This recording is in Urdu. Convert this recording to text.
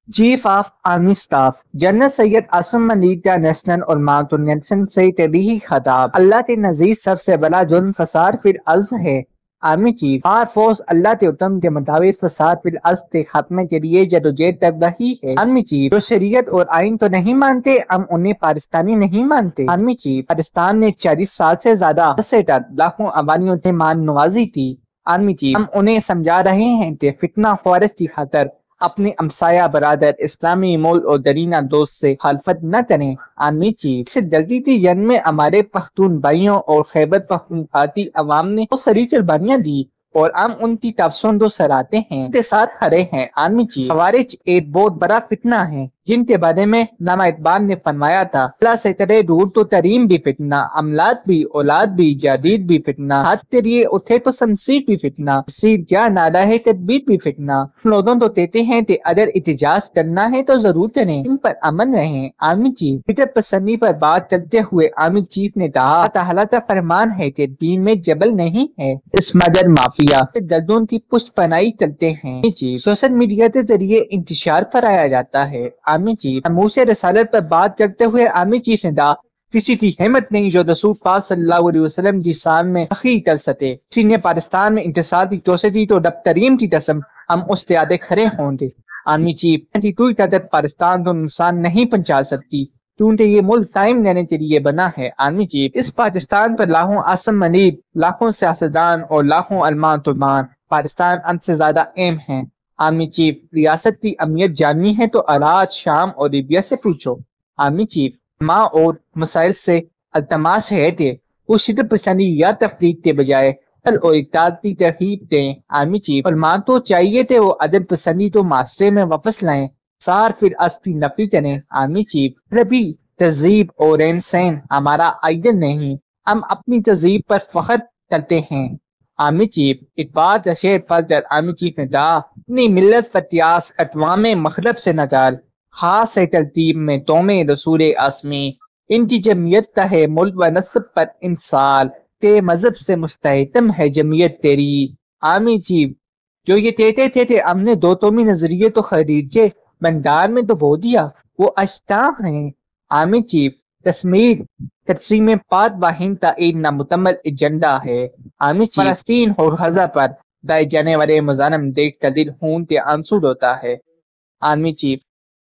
Chief of army staff general Syed Asim Munir کا نیشنل اور ماؤنٹن نیشن سے تبلیغی خطاب۔ اللہ کے نزدیک سب سے بڑا جرم فساد فی الارض ہے۔ آرمی چیف فار فورس اللہ کے حکم کے مطابق فساد فی الارض کے خاتمے کے لیے جدوجہد کر رہی ہے۔ آرمی چیف جو شریعت اور آئین تو نہیں مانتے، ہم انہیں پاکستانی نہیں مانتے۔ آرمی چیف پاکستان نے 40 سال سے زیادہ عرصے تک لاکھوں عوانیوں سے مان نوازی کی۔ آرمی چیف ہم انہیں سمجھا رہے ہیں کہ فتنہ خورش کی خاطر اپنے ہمسایہ برادر اسلامی ملک اور درینہ دوست سے خلافت نہ کریں۔ آرمی چیف سے جلدی کی جنگ میں ہمارے پختون بھائیوں اور خیبر پختونخوا عوام نے بہت ساری قربانیاں دی اور ہم ان کی تفسون کو سراہتے ہیں، کے ساتھ کھڑے ہیں۔ آرمی چیف خوارج ایک بہت بڑا فتنہ ہے جن کے بارے میں علامہ اقبال نے فرمایا تھا، اللہ سے کرے دور تو ترین بھی فتنہ، املاک بھی اولاد بھی جدید بھی فتنہ، ہاتھ کے لیے اٹھے تو شمشیر بھی فتنہ، مسیح کیا نعرہ ہے تدبیر بھی فتنہ۔ لوگوں تو کہتے ہیں کہ اگر احتجاج کرنا ہے تو ضرور کریں، ان پر امن رہیں۔ آرمی چیف فطرت پسندی پر بات کرتے ہوئے آرمی چیف نے کہا، اللہ تعالیٰ کا فرمان ہے کہ دین میں جبل نہیں ہے، اس مگر مافیا دردوں کی پشت پناہی کرتے ہیں۔ سوشل میڈیا کے ذریعے انتشار کرایا جاتا ہے۔ آرمی چیف ناموس رسالت پر بات کرتے ہوئے آرمی چیف نے کہا، کسی کی ہمت نہیں جو رسول پاک صلی اللہ علیہ وسلم کی شان میں تقریر کر سکے۔ کسی نے پاکستان میں انتصار کی کوشش کی تو رب کریم کی قسم ہم اس کے آگے کھڑے ہوں گے۔ آرمی چیف کوئی طاقت پاکستان کو نقصان نہیں پہنچا سکتی کیونکہ یہ ملک قائم رہنے کے لیے بنا ہے۔ آرمی چیف اس پاکستان پر لاکھوں عاصم منیب، لاکھوں سیاستدان اور لاکھوں علماء طلبان پاکستان ان سے زیادہ اہم ہیں۔ آرمی چیف ریاست کی اہمیت جاننی ہے تو عراق، شام اور لیبیا سے پوچھو۔ آرمی چیف ماں اور مسائل سے التماس ہے کہ وہ شدت پسندی یا تفریق کے بجائے عدل اور اتحاد کی ترغیب دیں۔ آرمی چیف علماء تو چاہیے کہ وہ عدل پسندی تو معاشرے میں واپس لائیں، سار پھر استی نفی کریں۔ آرمی چیف ربی تہذیب اور رہن سہن ہمارا آئیڈل نہیں، ہم اپنی تہذیب پر فخر کرتے ہیں۔ آرمی چیف اقبال کا شعر پڑھ کر آرمی چیف نے کہا، اپنی ملت فتیاس اقوام مغرب سے نجال، خاص ہے ترتیب میں توم رسول آسمی، ان کی جمعیت کا ہے ملک و نسب پر انصال، تے مذہب سے مستحکم ہے جمعیت تیری۔ آرمی چیف جو یہ کہتے تھے کہ ہم نے دو قومی نظریے تو خریدے بنگال میں تو بو دیا، وہ اشتاق ہیں۔ آرمی چیف کشمیر تقسیم پاک و ہند کا ایک نامکمل ایجنڈا ہے۔ آرمی چیف فلسطین اور غزہ پر دائے جانے والے مظالم دیکھ کر دل خون کے آنسو ہوتا ہے۔ Army chief